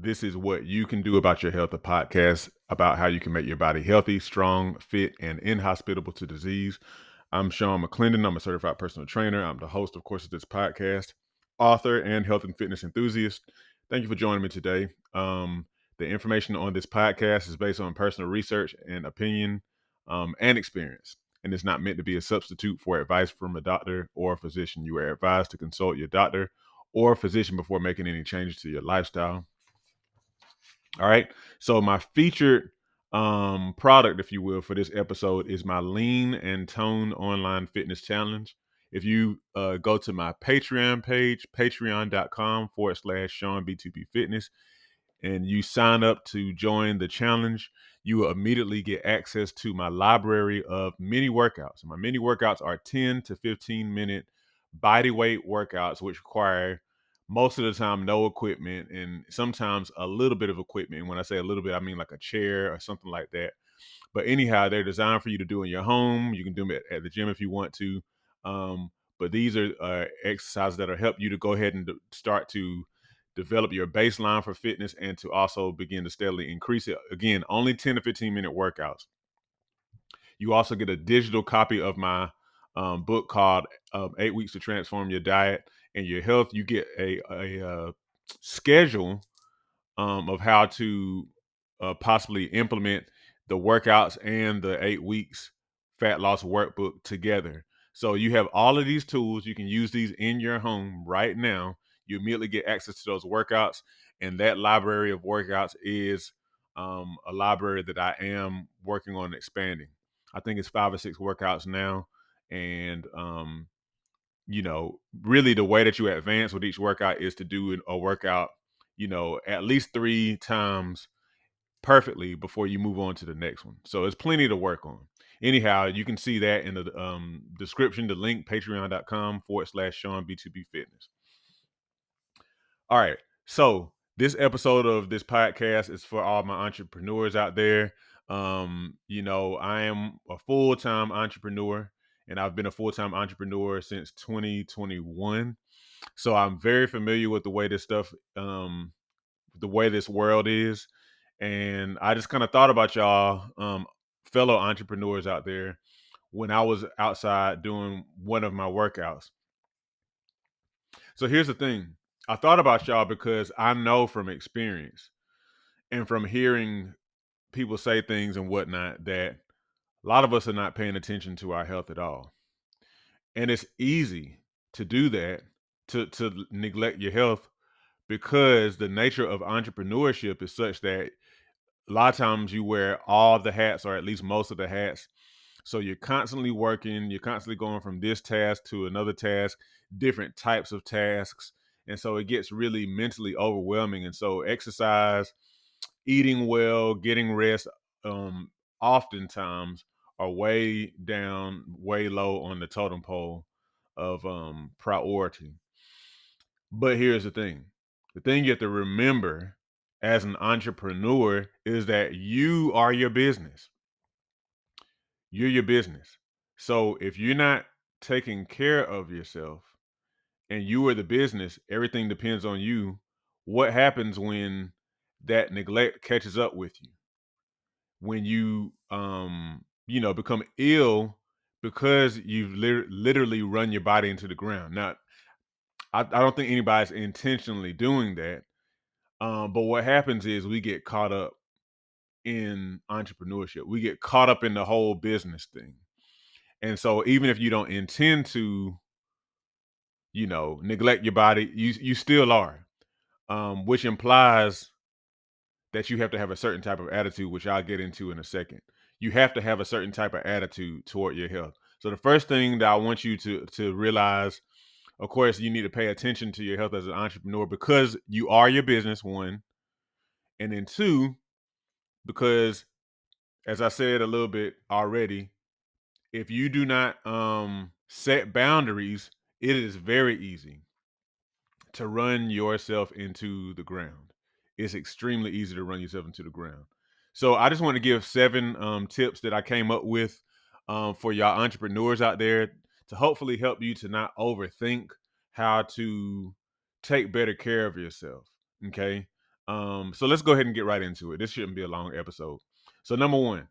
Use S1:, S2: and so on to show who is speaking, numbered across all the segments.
S1: This is What You Can Do About Your Health, a podcast about how you can make your body healthy, strong, fit, and inhospitable to disease. I'm Sean McClendon. I'm a certified personal trainer. I'm the host, of course, of this podcast, author, and health and fitness enthusiast. Thank you for joining me today. The information on this podcast is based on personal research and opinion and experience, and it's not meant to be a substitute for advice from a doctor or a physician. You are advised to consult your doctor or physician before making any changes to your lifestyle. All right. So my featured product, if you will, for this episode is my Lean and Tone Online Fitness Challenge. If you go to my Patreon page, patreon.com/Sean B2B Fitness, and you sign up to join the challenge, you will immediately get access to my library of mini workouts. My mini workouts are 10 to 15 minute body weight workouts, which require most of the time no equipment and sometimes a little bit of equipment. And when I say a little bit, I mean like a chair or something like that. But anyhow, they're designed for you to do in your home. You can do them at the gym if you want to. But these are exercises that'll help you to go ahead and start to develop your baseline for fitness and to also begin to steadily increase it. Again, only 10 to 15 minute workouts. You also get a digital copy of my book called 8 Weeks to Transform Your Diet and Your Health. You get a schedule of how to possibly implement the workouts and the 8 weeks fat loss workbook together. So you have all of these tools. You can use these in your home right now. You immediately get access to those workouts. And that library of workouts is a library that I am working on expanding. I think it's 5 or 6 workouts now. And, really the way that you advance with each workout is to do a workout, at least 3 times perfectly before you move on to the next one. So it's plenty to work on. Anyhow, you can see that in the description, the link, patreon.com/Sean B2B Fitness. All right. So this episode of this podcast is for all my entrepreneurs out there. I am a full-time entrepreneur and I've been a full-time entrepreneur since 2021. So I'm very familiar with the way this stuff, the way this world is. And I just kind of thought about y'all, fellow entrepreneurs out there, when I was outside doing one of my workouts. So here's the thing. I thought about y'all because I know from experience and from hearing people say things and whatnot that a lot of us are not paying attention to our health at all. And it's easy to do that, to neglect your health, because the nature of entrepreneurship is such that a lot of times you wear all the hats or at least most of the hats. So you're constantly working, you're constantly going from this task to another task, different types of tasks. And so it gets really mentally overwhelming. And so exercise, eating well, getting rest, oftentimes are way down, way low on the totem pole of priority. But here's the thing. The thing you have to remember as an entrepreneur is that you are your business. You're your business. So if you're not taking care of yourself and you are the business, everything depends on you. What happens when that neglect catches up with you? When you become ill because you've literally run your body into the ground. Now, I don't think anybody's intentionally doing that. But what happens is we get caught up in entrepreneurship. We get caught up in the whole business thing. And so even if you don't intend to, neglect your body, you still are. Which implies that you have to have a certain type of attitude, which I'll get into in a second. You have to have a certain type of attitude toward your health. So the first thing that I want you to realize, of course, you need to pay attention to your health as an entrepreneur because you are your business, one. And then two, because as I said a little bit already, if you do not set boundaries, it is very easy to run yourself into the ground. It's extremely easy to run yourself into the ground. So I just want to give 7 tips that I came up with for y'all entrepreneurs out there to hopefully help you to not overthink how to take better care of yourself. Okay. So let's go ahead and get right into it. This shouldn't be a long episode. So number one,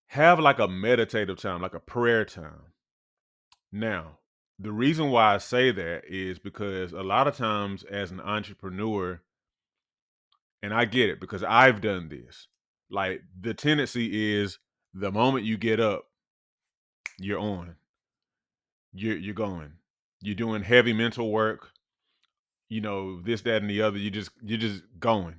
S1: have like a meditative time, like a prayer time. Now, the reason why I say that is because a lot of times as an entrepreneur, and I get it because I've done this. Like the tendency is the moment you get up, you're on. You're going. You're doing heavy mental work, this, that, and the other. You're just going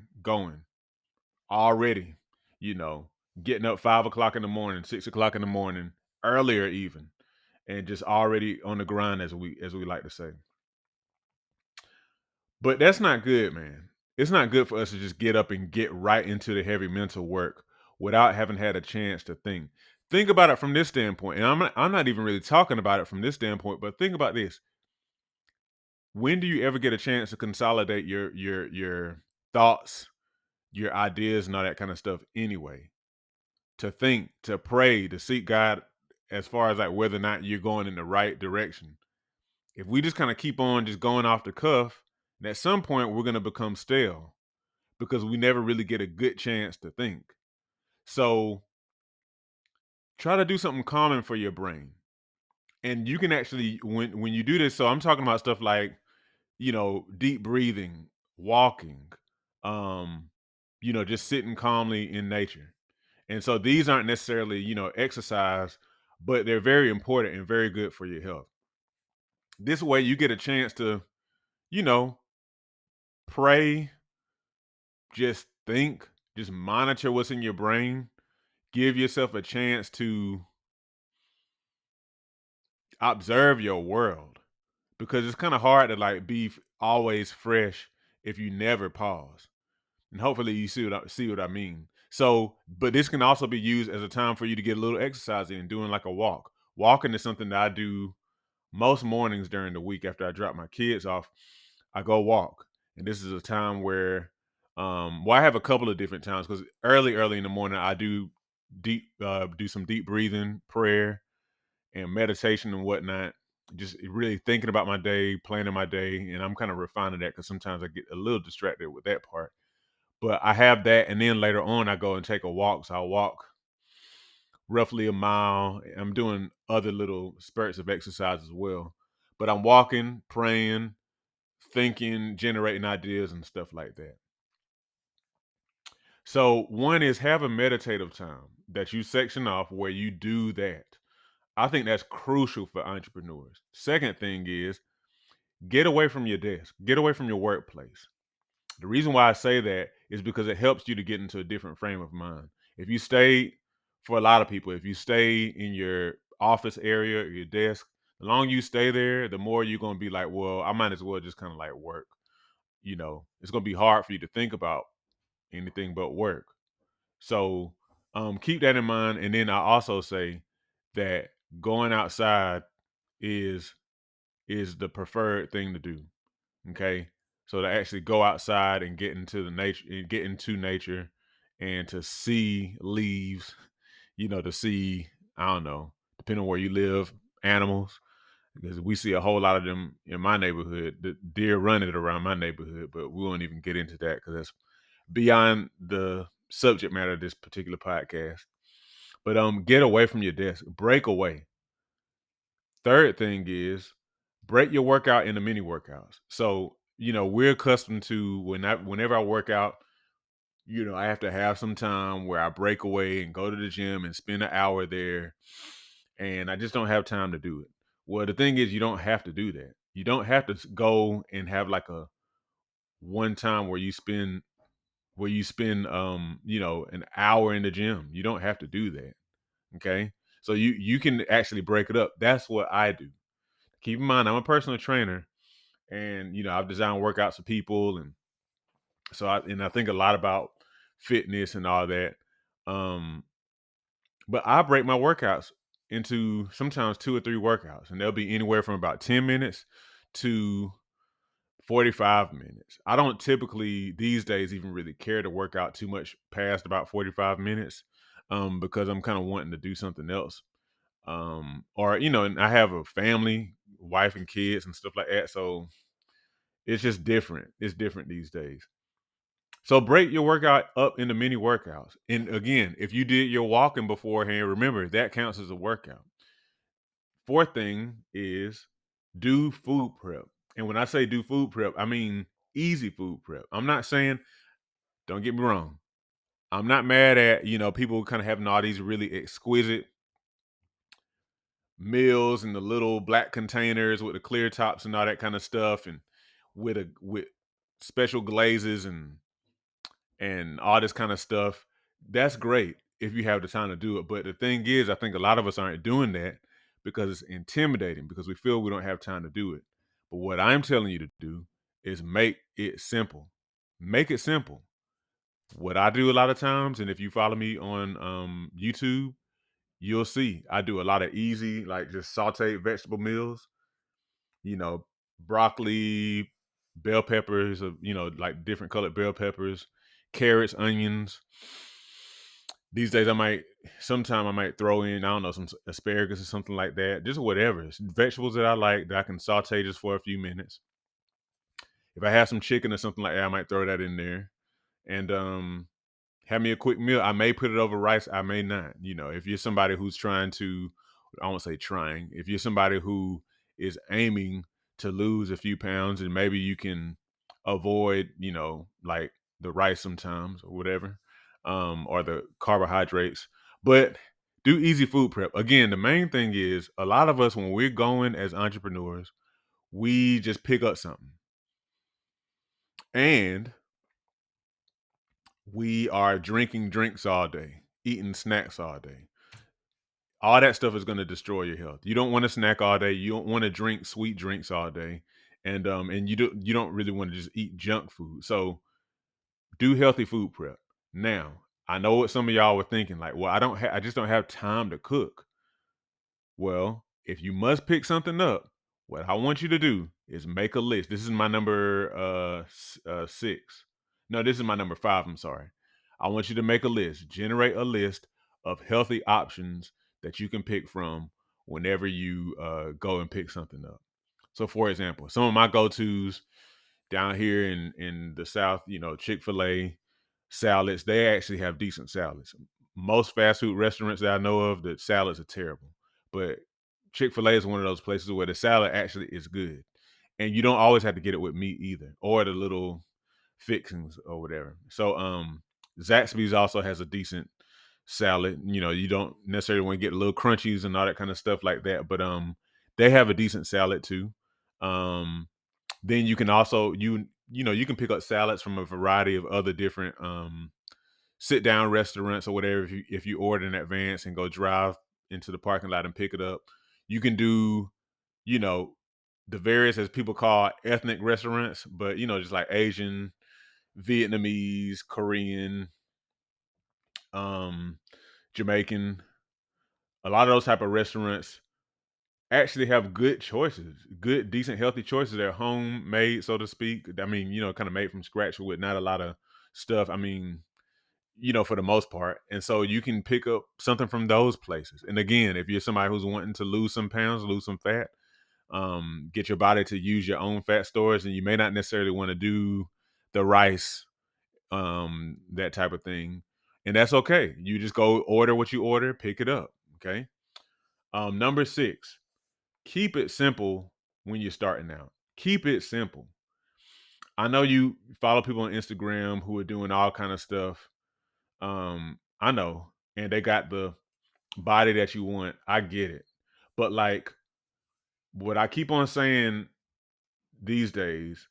S1: already, you know, getting up 5 o'clock in the morning, 6 o'clock in the morning, earlier even, and just already on the grind as we like to say. But that's not good, man. It's not good for us to just get up and get right into the heavy mental work without having had a chance to think. Think about it from this standpoint. And I'm not even really talking about it from this standpoint, but think about this. When do you ever get a chance to consolidate your thoughts, your ideas and all that kind of stuff anyway? To think, to pray, to seek God as far as like whether or not you're going in the right direction. If we just kind of keep on just going off the cuff, and at some point we're going to become stale because we never really get a good chance to think. So try to do something calming for your brain. And you can actually when you do this, so I'm talking about stuff like, deep breathing, walking, um, just sitting calmly in nature. And so these aren't necessarily, exercise, but they're very important and very good for your health. This way you get a chance to, you know, pray, just think, just monitor what's in your brain, give yourself a chance to observe your world because it's kind of hard to like be always fresh if you never pause. And hopefully you see what I mean. So, but this can also be used as a time for you to get a little exercise in, doing like a walk. Walking is something that I do most mornings during the week after I drop my kids off. I go walk, and this is a time where, I have a couple of different times because early in the morning I do some deep breathing, prayer, and meditation and whatnot. Just really thinking about my day, planning my day, and I'm kind of refining that because sometimes I get a little distracted with that part. But I have that, and then later on, I go and take a walk. So I walk roughly a mile. I'm doing other little spurts of exercise as well. But I'm walking, praying, thinking, generating ideas and stuff like that. So one is have a meditative time that you section off where you do that. I think that's crucial for entrepreneurs. Second thing is get away from your desk, get away from your workplace. The reason why I say that is because it helps you to get into a different frame of mind. If you stay, for a lot of people, if you stay in your office area or your desk, the longer you stay there, the more you're going to be like, well, I might as well just kind of like work. It's going to be hard for you to think about anything but work. So keep that in mind. And then I also say that going outside is the preferred thing to do. Okay. So to actually go outside and get into nature and to see leaves, to see, I don't know, depending on where you live, animals, because we see a whole lot of them in my neighborhood. The deer running around my neighborhood, but we won't even get into that because that's beyond the subject matter of this particular podcast. But get away from your desk, break away. Third thing is break your workout into mini workouts. So, we're accustomed to whenever I work out, I have to have some time where I break away and go to the gym and spend an hour there. And I just don't have time to do it. Well, the thing is, you don't have to do that. You don't have to go and have like a one time where you spend an hour in the gym. You don't have to do that. Okay. So you can actually break it up. That's what I do. Keep in mind, I'm a personal trainer, and I've designed workouts for people, and so I think a lot about fitness and all that. Um, but I break my workouts into sometimes 2 or 3 workouts, and they'll be anywhere from about 10 minutes to 45 minutes. I don't typically these days even really care to work out too much past about 45 minutes, because I'm kind of wanting to do something else. Or and I have a family, wife and kids and stuff like that, so it's just different. It's different these days. So break your workout up into mini workouts. And again, if you did your walking beforehand, remember that counts as a workout. Fourth thing is do food prep. And when I say do food prep, I mean easy food prep. I'm not saying, don't get me wrong, I'm not mad at, people kind of having all these really exquisite meals in the little black containers with the clear tops and all that kind of stuff, and with special glazes and all this kind of stuff. That's great if you have the time to do it. But the thing is, I think a lot of us aren't doing that because it's intimidating, because we feel we don't have time to do it. But what I'm telling you to do is make it simple. Make it simple. What I do a lot of times, and if you follow me on YouTube, you'll see I do a lot of easy, like just sauteed vegetable meals, you know, broccoli, bell peppers, like different colored bell peppers, carrots, onions. These days, sometime I might throw in, I don't know, some asparagus or something like that, just whatever. It's vegetables that I like that I can saute just for a few minutes. If I have some chicken or something like that, I might throw that in there. And have me a quick meal. I may put it over rice. I may not. If you're somebody who's trying to, I won't say trying, if you're somebody who is aiming to lose a few pounds, and maybe you can avoid, like the rice sometimes or whatever, or the carbohydrates, but do easy food prep. Again, the main thing is a lot of us, when we're going as entrepreneurs, we just pick up something and we are drinking drinks all day, eating snacks all day. All that stuff is going to destroy your health. You don't want to snack all day. You don't want to drink sweet drinks all day, and you don't really want to just eat junk food. So do healthy food prep. Now, I know what some of y'all were thinking, like, well, I just don't have time to cook. Well, if you must pick something up, what I want you to do is make a list. This is my number 6. No, this is my number 5. I'm sorry. I want you to make a list. Generate a list of healthy options that you can pick from whenever you go and pick something up. So, for example, some of my go-tos down here in the South, Chick-fil-A salads, they actually have decent salads. Most fast food restaurants that I know of, the salads are terrible. But Chick-fil-A is one of those places where the salad actually is good. And you don't always have to get it with meat either, or the little fixings or whatever. So Zaxby's also has a decent salad. You don't necessarily want to get little crunchies and all that kind of stuff like that, but they have a decent salad too. Then you can also you can pick up salads from a variety of other different sit down restaurants or whatever. If you order in advance and go drive into the parking lot and pick it up, you can do you know the various, as people call, ethnic restaurants, but just like Asian, Vietnamese, Korean, um, Jamaican. A lot of those type of restaurants actually have good choices, good, decent, healthy choices. They're homemade, so to speak. I mean, kind of made from scratch with not a lot of stuff. I mean, for the most part. And so you can pick up something from those places. And again, if you're somebody who's wanting to lose some pounds, lose some fat, get your body to use your own fat stores, and you may not necessarily want to do the rice, that type of thing. And that's okay. You just go order what you order, pick it up. Okay. Number 6, keep it simple when you're starting out. Keep it simple. I know you follow people on Instagram who are doing all kind of stuff. I know, and they got the body that you want. I get it. But like what I keep on saying these days,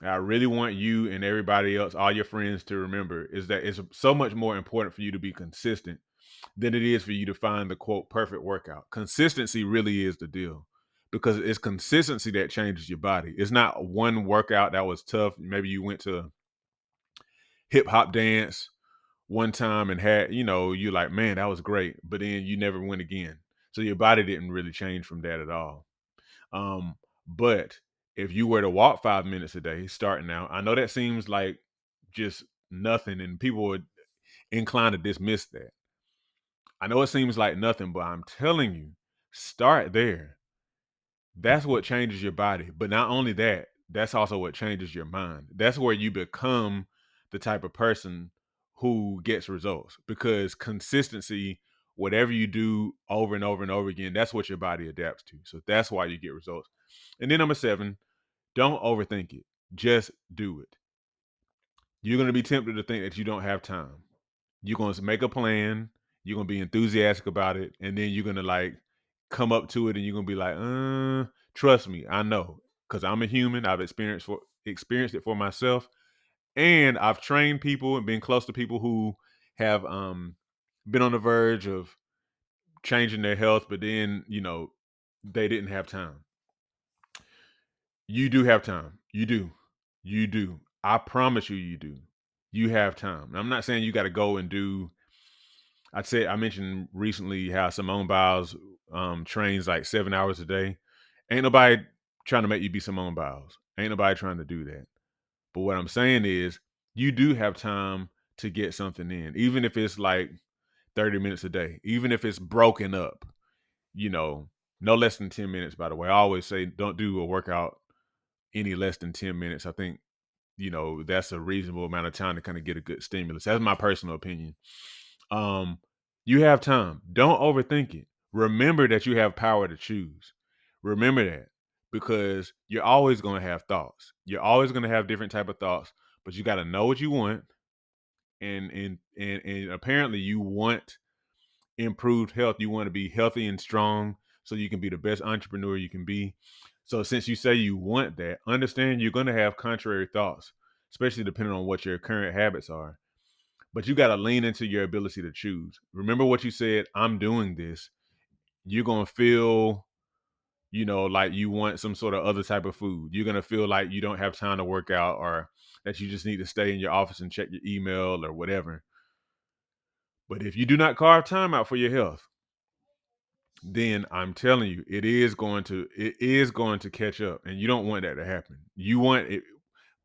S1: I really want you and everybody else, all your friends, to remember is that it's so much more important for you to be consistent than it is for you to find the quote perfect workout. Consistency really is the deal, because it's consistency that changes your body. It's not one workout that was tough. Maybe you went to hip hop dance one time and had, you're like, man, that was great. But then you never went again. So your body didn't really change from that at all. But if you were to walk 5 minutes a day starting out, I know that seems like just nothing, and people would inclined to dismiss that. I know it seems like nothing, but I'm telling you, start there. That's what changes your body. But not only that, that's also what changes your mind. That's where you become the type of person who gets results, because consistency, whatever you do over and over and over again, that's what your body adapts to. So that's why you get results. And then number 7, don't overthink it. Just do it. You're going to be tempted to think that you don't have time. You're going to make a plan. You're going to be enthusiastic about it. And then you're going to like come up to it and you're going to be like, trust me, I know. Because I'm a human. I've experienced it for myself. And I've trained people and been close to people who have been on the verge of changing their health, but then, they didn't have time. You do have time. You do. You do. I promise you, you do. You have time. I'm not saying you got to go and do. I mentioned recently how Simone Biles trains like 7 hours a day. Ain't nobody trying to make you be Simone Biles. Ain't nobody trying to do that. But what I'm saying is, you do have time to get something in, even if it's like 30 minutes a day, even if it's broken up, you know, no less than 10 minutes, by the way. I always say don't do a workout any less than 10 minutes. I think, that's a reasonable amount of time to kind of get a good stimulus. That's my personal opinion. Um, you have time. Don't overthink it. Remember that you have power to choose. Remember that, because you're always going to have thoughts. You're always going to have different type of thoughts, but you got to know what you want. And apparently you want improved health. You want to be healthy and strong so you can be the best entrepreneur you can be. So since you say you want that, understand you're going to have contrary thoughts, especially depending on what your current habits are. But you got to lean into your ability to choose. Remember what you said, I'm doing this. You're going to feel, like you want some sort of other type of food. You're going to feel like you don't have time to work out, or that you just need to stay in your office and check your email or whatever. But if you do not carve time out for your health, then I'm telling you, it is going to catch up, and you don't want that to happen. You want it.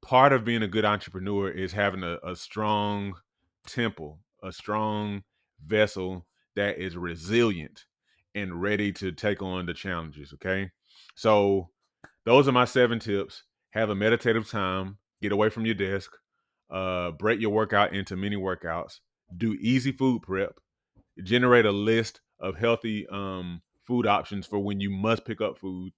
S1: Part of being a good entrepreneur is having a strong temple, a strong vessel that is resilient and ready to take on the challenges. Okay, so those are my 7 tips. Have a meditative time. Get away from your desk. Break your workout into mini workouts. Do easy food prep. Generate a list of healthy food options for when you must pick up food.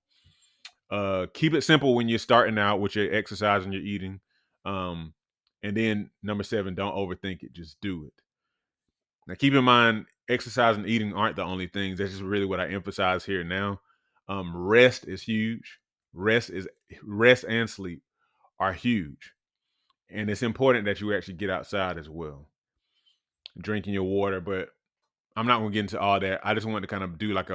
S1: Keep it simple when you're starting out with your exercise and your eating. Um, and then number 7, don't overthink it. Just do it. Now, keep in mind, exercise and eating aren't the only things. That's just really what I emphasize here now. Rest is huge. Rest and sleep are huge, and it's important that you actually get outside as well, drinking your water. But I'm not gonna get into all that. I just wanted to kind of do like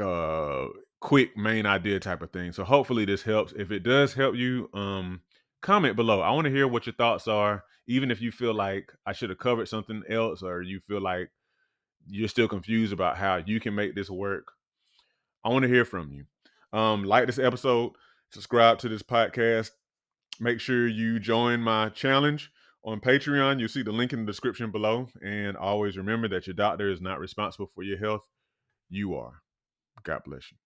S1: a quick main idea type of thing. So hopefully this helps. If it does help you, comment below. I want to hear what your thoughts are. Even if you feel like I should have covered something else, or you feel like you're still confused about how you can make this work, I want to hear from you. Like this episode, subscribe to this podcast. Make sure you join my challenge on Patreon. You'll see the link in the description below. And always remember that your doctor is not responsible for your health. You are. God bless you.